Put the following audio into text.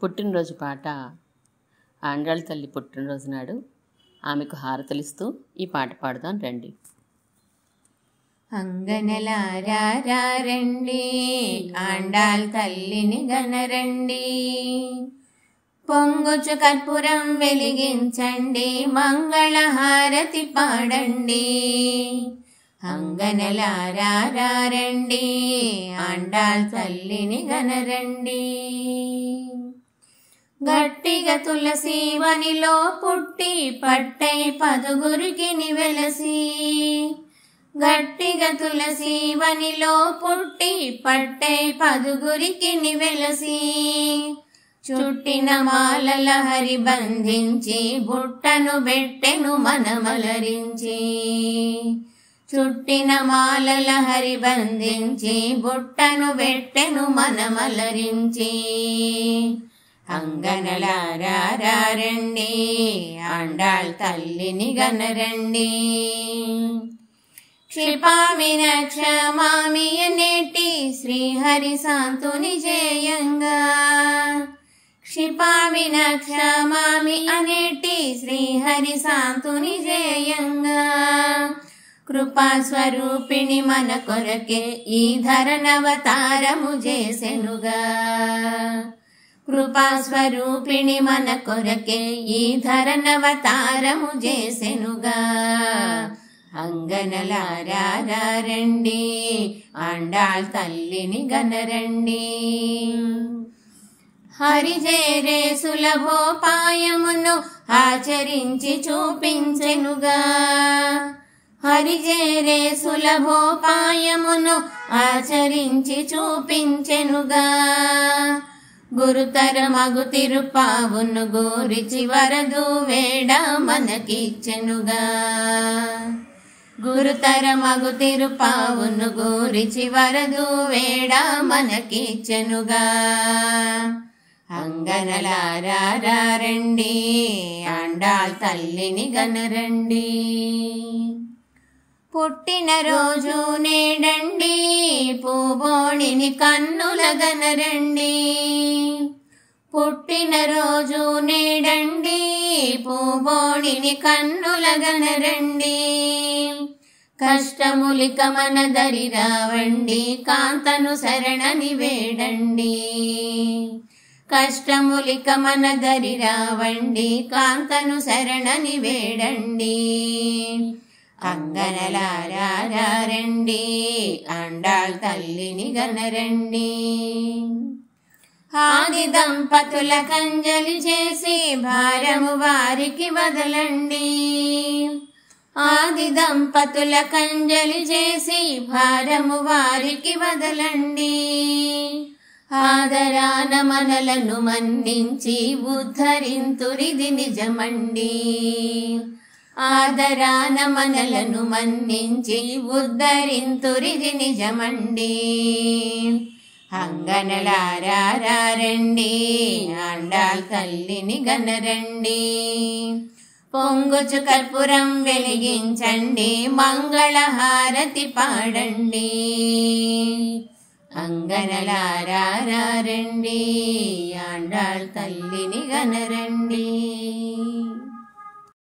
పుట్టినరోజు పాట ఆండాళ్ళ తల్లి పుట్టినరోజు నాడు ఆమెకు హారతలిస్తూ ఈ పాట పాడుదాం రండి. అంగనలారా రండి, ఆండాళ్ తల్లిని గనరండి. పొంగుచు కర్పూరం వెలిగించండి, మంగళహారతి పాడండి. అంగనలారా రండి, ఆండాళ్ తల్లిని గనరండి. గట్టిగా తులసి వనిలో పుట్టి పట్టై పదుగురికి వెలసి. గట్టిగా తులసి వనిలో పుట్టి పట్టై పదుగురికి వెలసి. చుట్టిన మాలల హరి బంధించి బుట్టను బెట్టెను మనమలరించి. చుట్టిన మాలల హరి బంధించి బుట్టను బెట్టెను మనమలరించి. అంగనలారా రండి, ఆండాళ్ తల్లిని గనరండి. క్షిపామి నక్షమామి అనేటి శ్రీహరి శాంతుని జయంగా. క్షిపామి నక్షమామి అనేటి శ్రీహరి శాంతుని జయంగా. కృపా స్వరూపిణి మన కొరకే ఈ ధరనవతారము చేసెనుగా. కృపా స్వరూపిణి మన కొరకే ఈ ధరనవతారము చేసెనుగా. అంగనలారా రండి, ఆండాళ్ తల్లిని గనరండి. హరిజేరే సులభోపాయమును ఆచరించి చూపించెనుగా. హరిజేరే సులభోపాయమును ఆచరించి చూపించెనుగా. గురుతర మగు తిరుపావును గూరిచి వరదు వేడ మనకిచ్చెనుగా. గురుతర మగు తిరుపావును గూరిచి వరదు వేడ మనకిచ్చెనుగా. అంగనలారా రండి, ఆండాళ్ తల్లిని గనరండి. పుట్టిన రోజు నేడండి, పూబోణిని కన్నుల గనరండి. పుట్టిన రోజు నేడండి, పూబోణిని కన్నుల గనరండి. కష్టములిక మన దరి రావండి, కాంతను శరణని వేడండి. కష్టములిక మన దరి రావండి, కాంతను శరణని వేడండి. అంగనలారా రండి, ఆండాళ్ తల్లిని గనరండి. ఆది దంపతుల కంజలి చేసి భారము వారికి వదలండి. ఆది దంపతుల కంజలి చేసి భారము వారికి వదలండి. ఆదరాన మనలను మన్నించి ఉద్ధరింతురిది నిజమండి. ఆదరాన మనలను మన్నించి ఉద్ధరింతురిది నిజమండి. అంగనలారా రండి, ఆండాళ్ తల్లిని గనరండి. పొంగుచు కర్పూరం వెలిగించండి, మంగళహారతి పాడండి. అంగనలారా రండి, ఆండాళ్ తల్లిని గనరండి.